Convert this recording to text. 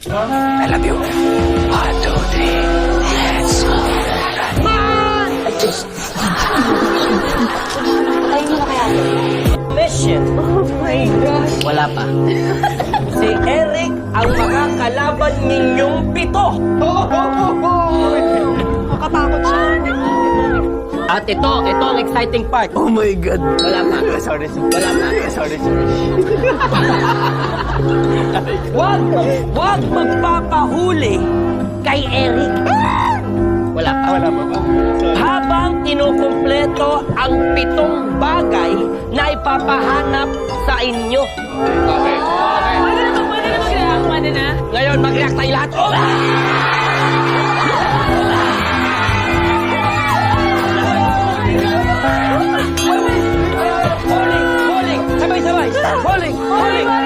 I love you. 1, 2, 3. Let's go. Ay, mo na kaya. Mission. Oh my gosh. Wala pa. Si Eric ang makakalaban ninyong 7. Makatakot siya. At ito ang exciting part. Oh my God. Wala pa. Sorry. Wala pa. Sorry. Wag magpapahuli kay Eric. Wala pa. Wala pa ba? Habang kinukumpleto ang 7 bagay na ipapahanap sa inyo. Okay. Pwede na mag-react. Pwede na. Ngayon, mag-react tayo lahat. Oh! Bowling! Sabay-sabay! Bowling!